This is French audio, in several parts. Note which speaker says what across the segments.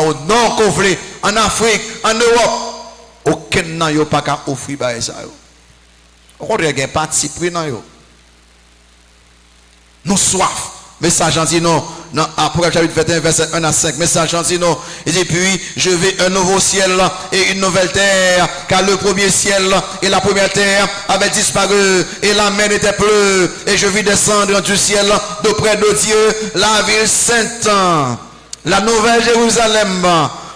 Speaker 1: non conflit en Afrique, en Europe, aucun n'a yo pas qu'à offrir ba ça yo. On regarde parti pris nan yo. Nous soif. Message gentil non. Dans Apocalypse chapitre 21 verset 1 à 5. Message gentil non. Il dit puis je vais un nouveau ciel et une nouvelle terre, car le premier ciel et la première terre avaient disparu et la mer n'était plus, et je vis descendre du ciel d'auprès de Dieu la ville sainte, la nouvelle Jérusalem,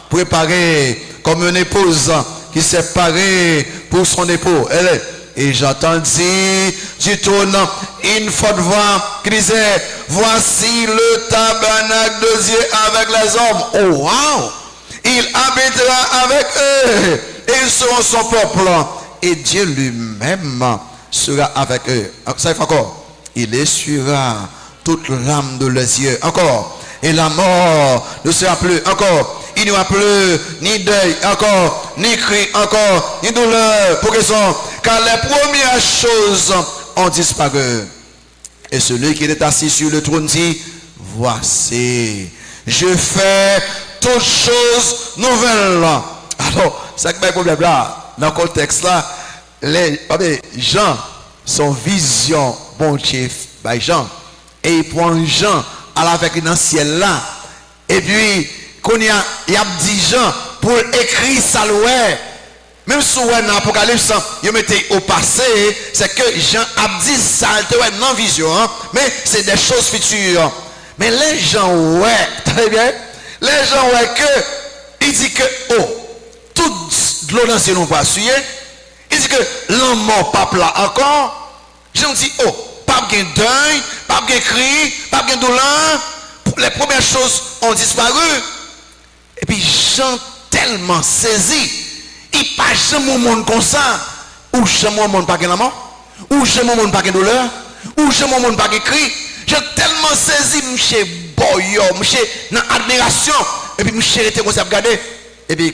Speaker 1: préparée comme une épouse qui s'est parée pour son époux. Et j'entendis du trône une forte voix qui disait, voici le tabernacle de Dieu avec les hommes. Oh wow! Il habitera avec eux et ils seront son peuple. Et Dieu lui-même sera avec eux. Ça fait encore. Il essuiera toute l'âme de leurs yeux. Encore. Et la mort ne sera plus. Encore. Il n'y aura plus ni deuil, encore, ni cri, encore, ni douleur, pour raison, car les premières choses ont disparu. Et celui qui est assis sur le trône dit, voici, je fais toutes choses nouvelles. Alors, c'est que le problème là, dans le contexte là, les gens sont vision, bon Dieu, by Jean, et ils prennent Jean à avec dans le ciel là, et puis, il y a 10 gens pour écrire ça, même si vous dans l'Apocalypse, vous mettez au passé, c'est que Jean a dit ça, non vision, mais c'est des choses futures. Mais les gens, ouais, très bien, les gens, ouais, que, il dit que, oh, toute l'eau dans ce non pas suyer, il dit que l'homme mort pas là encore, Jean dit, oh, pas de deuil, pas de cri, pas de douleur, les premières choses ont disparu. Et puis Jean tellement saisi, il pas jamais au monde comme ça, ou jamais au monde pas de mort, ou jamais au monde pas de douleur, ou jamais au monde pas de cri. J'ai tellement saisi, monsieur boyo, monsieur dans admiration, et puis monsieur était comme ça regarder, et puis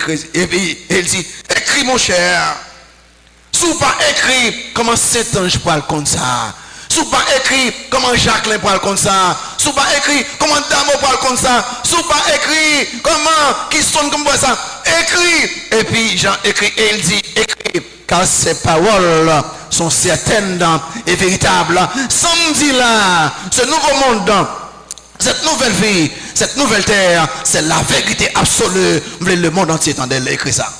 Speaker 1: il dit, écris mon cher, si vous pas écrit comment Saint-Ange parle comme ça. Sous pas écrit comment Jacqueline parle comme ça. Sous pas écrit comment Damo parle comme ça. Sous pas écrit comment qui sonne comme ça. Écrit. Et puis Jean écrit et il dit écrit. Car ces paroles sont certaines et véritables. Samedi là, ce nouveau monde, cette nouvelle vie, cette nouvelle terre, c'est la vérité absolue. Le monde entier entendait écrit ça.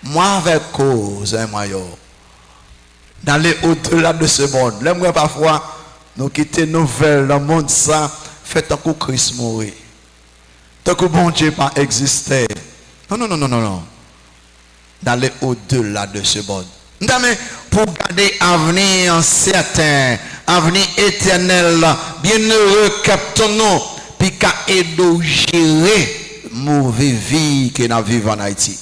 Speaker 1: Moi avec cause, moi yo. D'aller au-delà de ce monde. L'aimerait parfois nous quitter nouvelles dans le monde ça fait tant que Christ mourir. Tant que bon Dieu pas existé. Non. D'aller au-delà de ce monde. Mais pour garder avenir certain, avenir éternel, bienheureux captons-nous, puis qu'à aider gérer mauvaise vie que nous vivons en Haïti.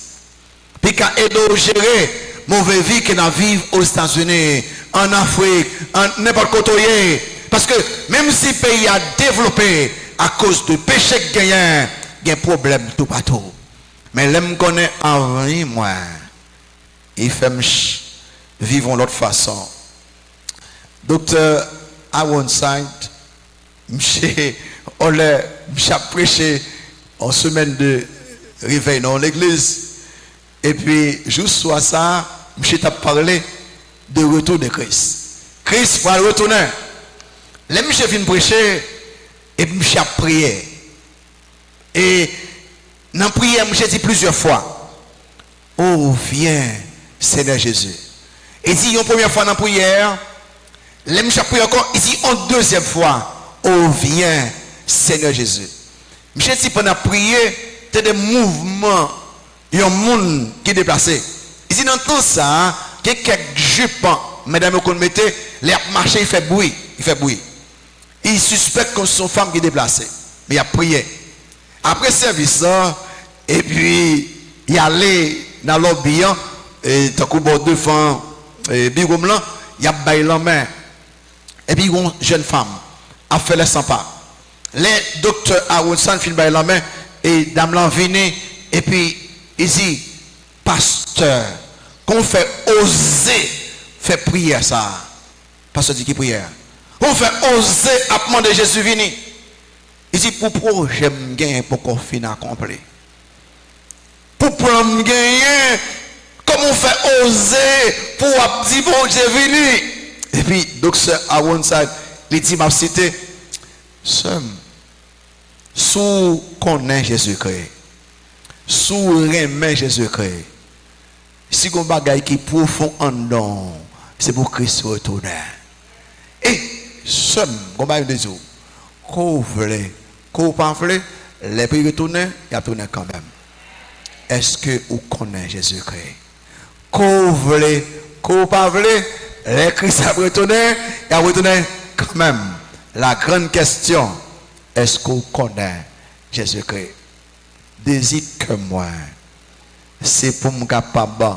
Speaker 1: Puis qu'à aider gérer mauvaise vie que nous vivons aux États-Unis, en Afrique, en n'importe côté. Parce que même si le pays a développé à cause de péché gagné, il y a un problème tout partout. Mais l'homme connaît en vie, moi, il fait vivre l'autre façon. Docteur Awonside, monsieur, on a prêché en semaine de réveil dans l'église. Et puis, juste soit ça, monsieur t'a parlé de retour de Christ. Christ va retourner. Les monsieur vient prêcher et monsieur a prié. Et dans la prière, monsieur dit plusieurs fois, oh viens Seigneur Jésus. Il dit une première fois dans la prière, les monsieur a prié encore, il dit une deuxième fois, oh viens Seigneur Jésus. Monsieur dit pendant la prière, c'est des mouvements. Il y a un monde qui est déplacé. Il dit dans tout ça, il y a quelques jupes, mesdames, vous mettez, les marché, il fait bruit. Il suspecte que son femme qui est déplacée. Mais il a prié. Après service, et puis, il allé dans le lobby, et tant qu'on deux femmes, et puis, il a baillé la main. Et puis, une jeune femme a fait les 100 pas. Les docteurs à Wilson filent baillé la main, et dame l'en venu, et puis, il dit, pasteur, qu'on fait oser faire prière ça. Pasteur dit qui prière? On fait oser à demander Jésus venir. Il dit, pour projet, pour qu'on finisse accompli. prendre gagner, comment faire oser pour dire bon Dieu venu. Et puis, docteur Awonside, il dit, m'a cité, sous connaît Jésus-Christ, sous remet Jésus-Christ, si on bagaille qui profond en don, c'est pour Christ retourner. Et, on va dire, qu'on voulait, qu'on pas voulait, les pays retourner, il a tourné quand même. Est-ce que vous connaissez Jésus-Christ? Qu'on voulait, qu'on pas voulait, les Christ a retourné, il a retourné quand même. La grande question, est-ce qu'on connaît Jésus-Christ? Désir que moi, c'est pour me capable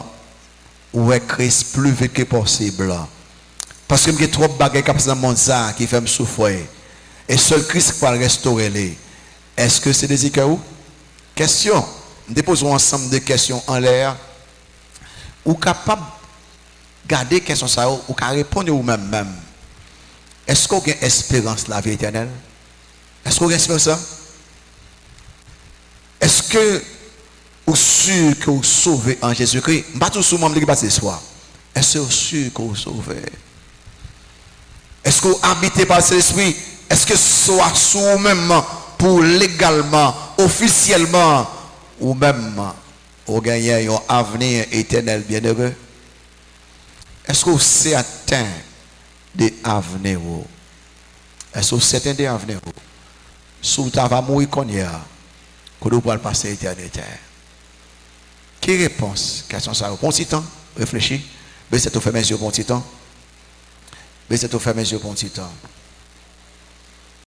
Speaker 1: ou Christ plus vite que possible. Parce que j'ai trop de bagages dans le monde qui fait me souffrir. Et seul Christ peut restaurer les. Est-ce que c'est désir que vous? Question. Nous déposons ensemble de questions en l'air. Ou capable de garder question ça ou répondre vous-même. Est-ce qu'on a une espérance la vie éternelle? Est-ce qu'on a une espérance ça? Est-ce que vous êtes sûr que vous êtes sauvé en Jésus-Christ? Je ne sais pas tout ce monde qui passe ce soir. Est-ce que vous êtes sûr que vous êtes sauvé? Est-ce que vous habitez par cet esprit? Est-ce que soit sous vous-même pour légalement, officiellement, ou même vous gagnez un avenir éternel bienheureux? Est-ce que vous êtes certain de l'avenir? Est-ce que vous êtes certain de l'avenir? Si vous avez mourir qu'on y a, que vous pouvez passer l'éternité. Qui réponse? Question ça. Bon petit temps, réfléchis. Baissez-vous, fermez les yeux, bon petit temps. Baissez-vous, fermez les yeux, bon petit temps.